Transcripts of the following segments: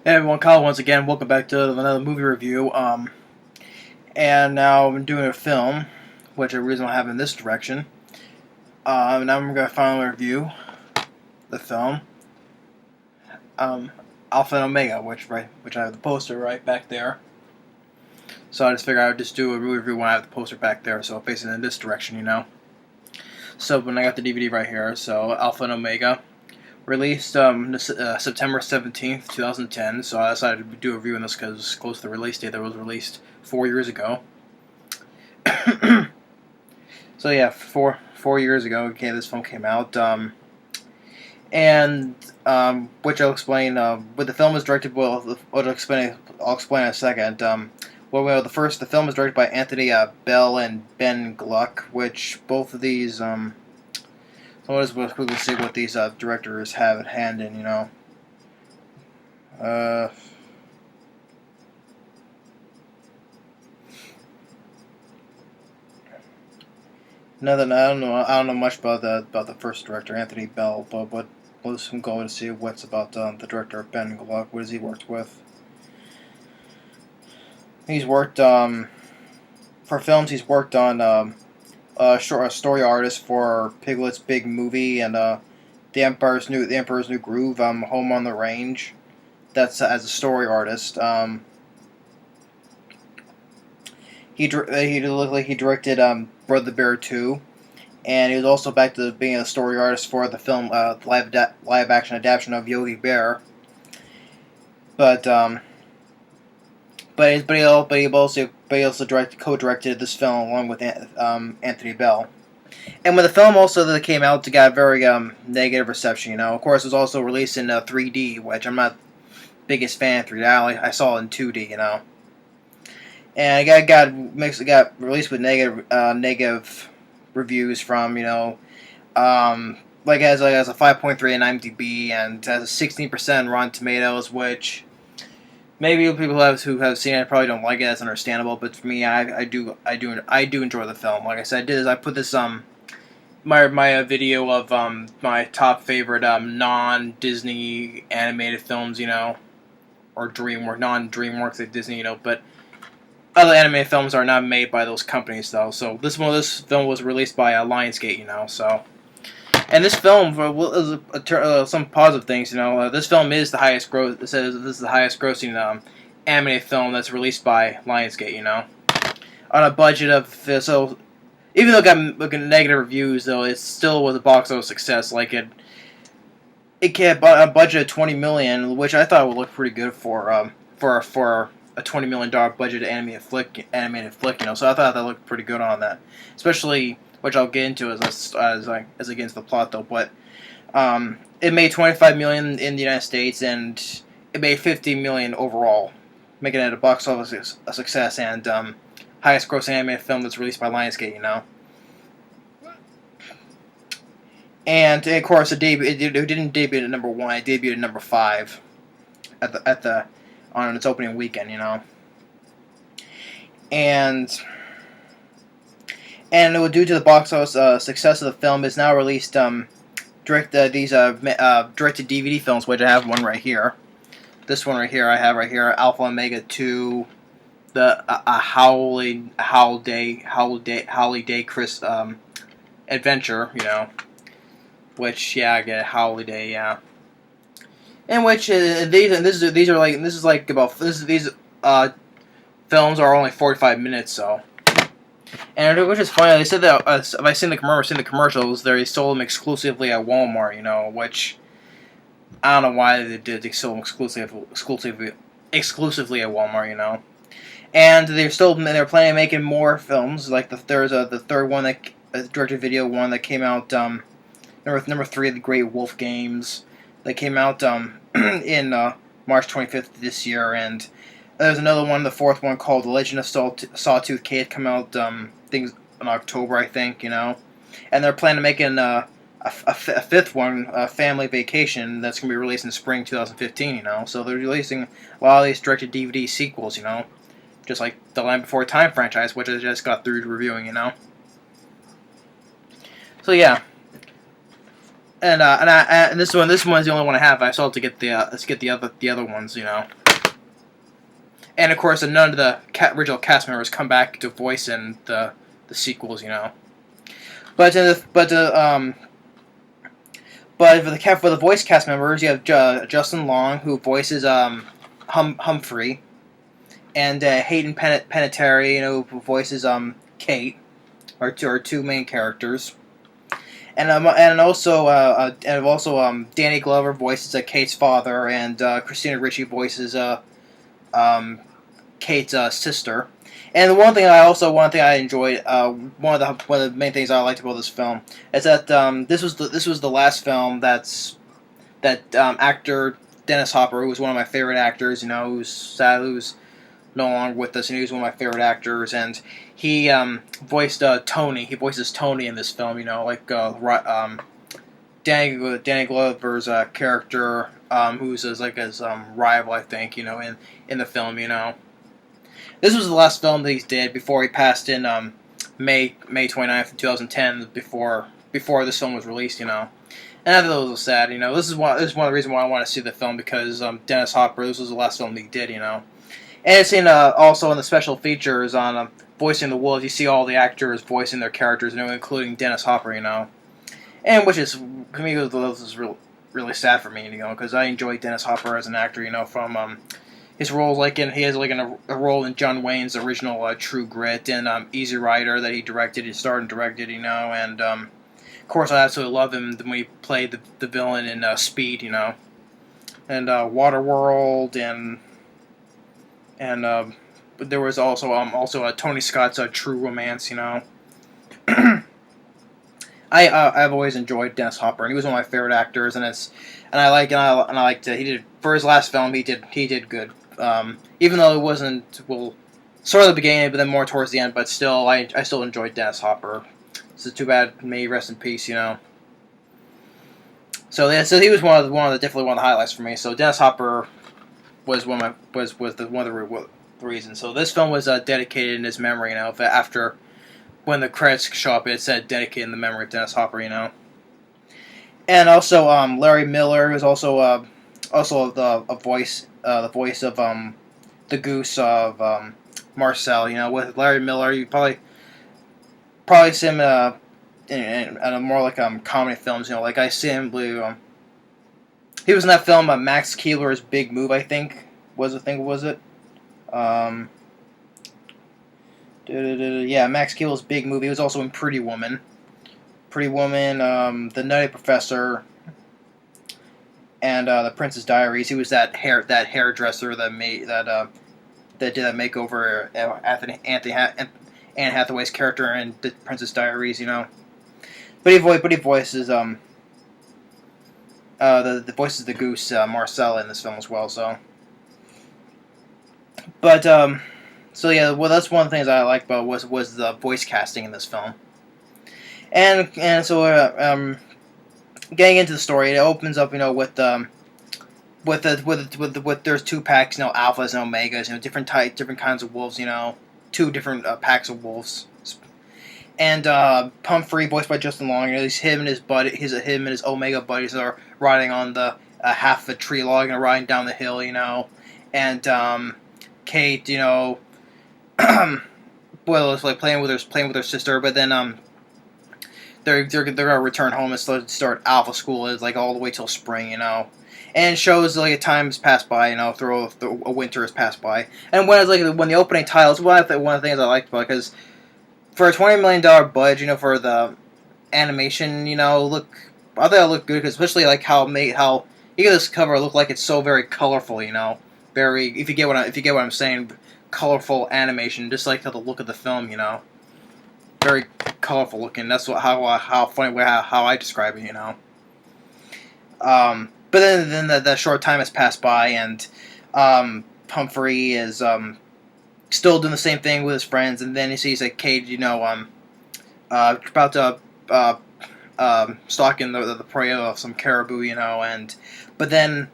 Hey everyone, Kyle once again. Welcome back to another movie review. And now I'm doing a film, which the reason I have in this direction. Now I'm gonna finally review the film, um, Alpha and Omega, which I have the poster right back there. So I just figured I would just do a review when I have the poster back there, so facing in this direction. So when I got the DVD right here, so Alpha and Omega. Released September 17th, 2010, so I decided to do a review on this because it was close to the release date that was released 4 years ago. So yeah, four years ago, okay, this film came out, and which I'll explain. What the film is directed, I'll explain in a second. The film is directed by Anthony Bell and Ben Gluck, which both of these So let's quickly see what these directors have at hand in. Uh, Nothing. I don't know much about the first director, Anthony Bell. But let's go and see what's about the director, Ben Gluck. What has he worked with? He's worked for films. He's worked on a story artist for Piglet's Big Movie and The Emperor's New Groove. Home on the Range. That's as a story artist. He looked like he directed Brother Bear 2, and he was also back to being a story artist for the film live action adaptation of Yogi Bear. But he also co-directed this film along with Anthony Bell. And when the film also that came out, it got a very negative reception. Of course, it was also released in 3D, which I'm not biggest fan of 3D. I saw it in 2D. And it got released with negative reviews from has a 5.3 on IMDb and has a 16% on Rotten Tomatoes, which maybe people who have seen it probably don't like it. That's understandable, but for me, I do enjoy the film. Like I said, I put this my video of my top favorite non-Disney animated films, or non-DreamWorks at Disney, but other anime films are not made by those companies, though. So this film was released by Lionsgate, So, and this film some positive things, This film is the highest gross. It says this is the highest grossing animated film that's released by Lionsgate, On a budget of so. Even though it got negative reviews, though, it still was a box office success. Like it had a budget of $20 million, which I thought would look pretty good for a $20 million budget animated flick. So I thought that looked pretty good on that, especially which I'll get into as against the plot though. But it made $25 million in the United States, and it made $50 million overall, making it a box office a success and highest grossing animated film that's released by Lionsgate. And of course, it didn't debut at number 1. It debuted at number 5 on its opening weekend. And due to the box office success of the film, is now released directed DVD films, which I have one right here. This one right here I have right here, Alpha Omega 2, the Holiday Chris adventure, which I get Holiday, in which these films are only 45 minutes, so. And which is funny, they said that if I seen the commercials, they sold them exclusively at Walmart, which I don't know why they sold them exclusively at Walmart, And they're planning on making more films. Like there's the third one, that directed video one that came out number 3 of the Great Wolf Games that came out in March 25th this year, and there's another one, the fourth one, called The Legend of Sawtooth Kid, come out things in October, I think, and they're planning to make a fifth one, Family Vacation, that's going to be released in spring 2015, So they're releasing a lot of these directed DVD sequels, just like the Land Before Time franchise, which I just got through reviewing, So yeah. And this one's the only one I have. I still have to get let's get the other ones, you know. And of course, none of the original cast members come back to voice in the sequels, you know. But for the voice cast members, you have Justin Long, who voices Humphrey, and Hayden Panettiere, you know, who voices Kate, our two main characters. And also Danny Glover voices Kate's father, and Christina Ricci voices um, Kate's sister. And one thing I enjoyed, one of the main things I liked about this film is that this was the last film that actor Dennis Hopper, who was one of my favorite actors, you know, who's no longer with us, and he was one of my favorite actors, and he voiced Tony. He voices Tony in this film, you know, like Danny Glover's character, who's his rival, I think, you know, in the film, you know. This was the last film that he did before he passed in May 29th, 2010, before this film was released, you know. And I thought that was sad, you know. This is one of the reasons why I want to see the film, because Dennis Hopper, this was the last film that he did, you know. And it's also in the special features on voicing the wolves. You see all the actors voicing their characters, you know, including Dennis Hopper, you know. And which is, to me, this is really sad for me, you know, because I enjoy Dennis Hopper as an actor, you know, from his roles, he has a role in John Wayne's original True Grit, and Easy Rider that he starred and directed, you know, and of course I absolutely love him when he played the villain in Speed, you know, and Waterworld, and there was also Tony Scott's True Romance, you know. I've always enjoyed Dennis Hopper, and he was one of my favorite actors, and I liked he did, for his last film, he did good. Even though it wasn't, well, sort of the beginning, but then more towards the end, but still, I still enjoyed Dennis Hopper. It's too bad, may he rest in peace, you know. So he was definitely one of the highlights for me. So Dennis Hopper was one of the reasons. So this film was dedicated in his memory, you know. After when the credits show up, it said dedicated in the memory of Dennis Hopper, you know. And also Larry Miller was also the voice of the goose of Marcel. You know, with Larry Miller, you probably see him in a more like comedy films. You know, like I see him. He was in that film Max Keeler's Big Move. I think was it? Yeah, Max Keeler's Big Move. He was also in Pretty Woman. The Nutty Professor, and the Princess Diaries. He was that hairdresser that did that makeover Anne Hathaway's character in the Princess Diaries, you know. But he voices the voices the goose Marcel in this film as well. So, but so yeah, well, that's one of the things I liked about was the voice casting in this film. And so getting into the story, it opens up, you know, with there's two packs, you know, alphas and omegas, you know, different kinds of wolves, you know, two different packs of wolves. And Humphrey, voiced by Justin Long, you know, him and his omega buddies are riding on the half of a tree log and riding down the hill, you know, and Kate, you know, well, it's like playing with her sister, but then they're gonna return home and start alpha school is like all the way till spring, you know, and it shows like a time has passed by, you know, through a winter has passed by, and when the opening titles, one of the things I liked about it, because for a $20 million budget, you know, for the animation, you know, I thought it looked good, cause especially like how you get this cover look like it's so very colorful, you know, very, if you get what I'm saying, colorful animation, just like the look of the film, you know. Very colorful looking. That's how I describe it, you know. But then the short time has passed by, and Humphrey is still doing the same thing with his friends, and then he sees that Kate, you know, about to stalking the prey of some caribou, you know, but then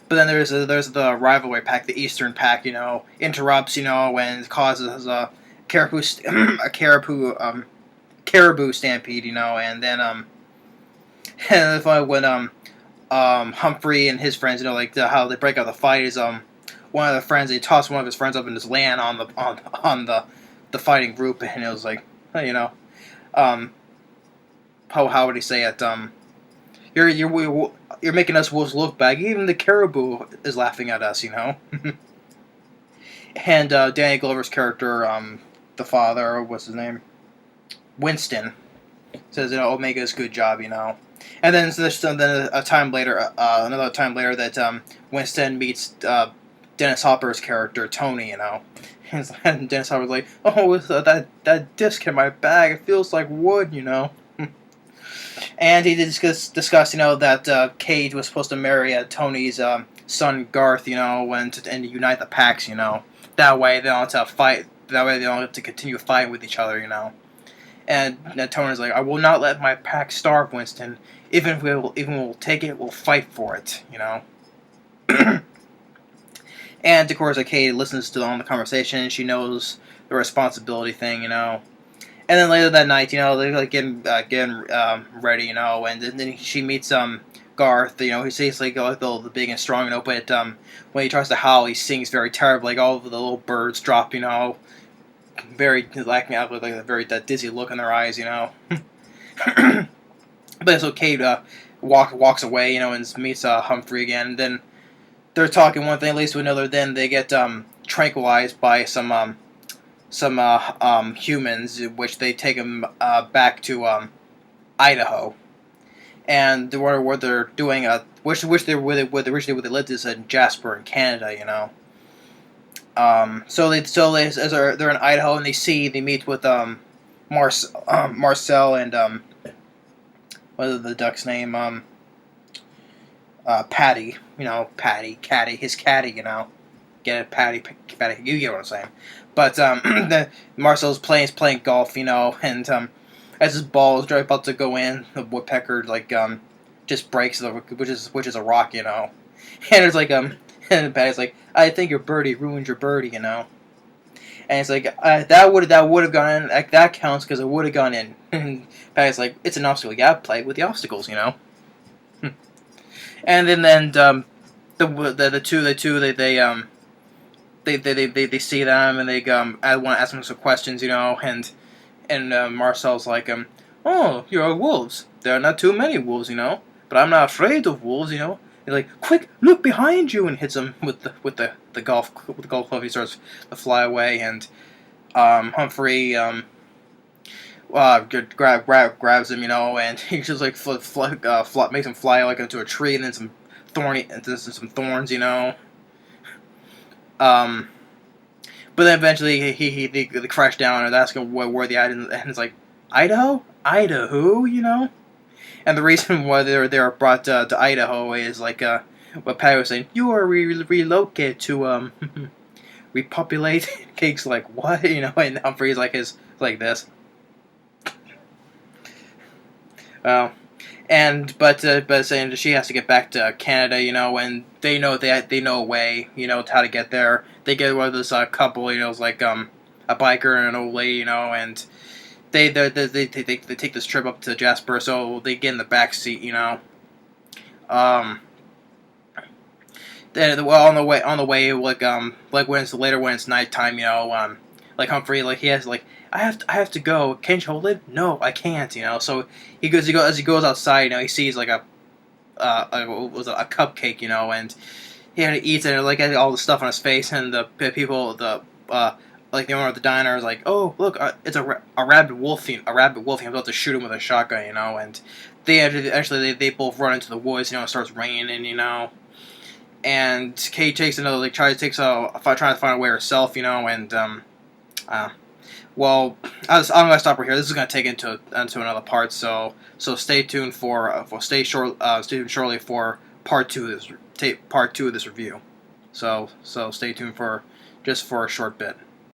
there's the rivalry pack, the Eastern pack, you know, interrupts, you know, and causes a caribou stampede, you know, and then And if I when Humphrey and his friends, like how they break out the fight is one of the friends, he tossed one of his friends up and just land on the fighting group, and it was like, um how would he say it, you're making us wolves look bad. Even the caribou is laughing at us, And Danny Glover's character, the father, what's his name, Winston, says, Omega's good job, And then then a time later, another time later, that Winston meets Dennis Hopper's character Tony, And Dennis Hopper's like, oh, that disc in my bag, it feels like wood, And he did discuss, that Cage was supposed to marry Tony's son Garth, and unite the packs, That way they don't have to fight. That way they don't have to continue fighting with each other, And Tony's like, I will not let my pack starve, Winston. Even if we'll take it, we'll fight for it, And of course, Kate listens to all the conversation. She knows the responsibility thing, And then later that night, they're like getting ready, and then she meets Garth. He sees like the big and strong, but when he tries to howl, he sings very terribly. Like all of the little birds drop, very lacking out with like that dizzy look in their eyes, But so Kate walks away, and meets Humphrey again. And then they're talking one thing leads to another. Then they get tranquilized by some humans, which they take them back to Idaho, and what they're doing, where they lived is in Jasper in Canada, So they're in Idaho, and they meet with Marcel and what is the duck's name, Patty, Caddy, his caddy, get it, Patty, you get what I'm saying. But Marcel's playing golf, and as his ball is about to go in, the woodpecker just breaks which is a rock, And it's like and Patty's like, I think your birdie ruined your birdie, And it's like that would have gone in, like, that counts because it would have gone in. And Patty's like, it's an obstacle, you gotta play with the obstacles, And then the two they see them, and they I want to ask them some questions, and Marcel's like, oh, you're wolves. There are not too many wolves, but I'm not afraid of wolves, He's like, quick, look behind you, and hits him with the golf club. He starts to fly away, and Humphrey grabs him, and he just like makes him fly like into a tree, and then some thorns, But then eventually they crash down and ask him where the island, and it's like, Idaho, And the reason why they're brought to Idaho is like what Patty was saying. You are relocated to repopulate. Cake's like, what, And Humphrey's like this. But saying she has to get back to Canada, and they know a way, how to get there. They get with this couple, it's like a biker and an old lady, and they take this trip up to Jasper, so they get in the back seat, Then on the way, like when it's nighttime, like Humphrey, like he has like, I have to go. Can't you hold it? No, I can't. So he goes outside. He sees like a cupcake. And he eats it. And like all the stuff on his face. And the people, like the owner of the diner is like, oh look, it's a rabid wolf. I'm about to shoot him with a shotgun. And they both run into the woods. It starts raining. And Kate takes trying to find a way herself. And well, I'm gonna stop right here. This is gonna take into another part, so stay tuned stay tuned shortly for part 2 of this review. So stay tuned for a short bit.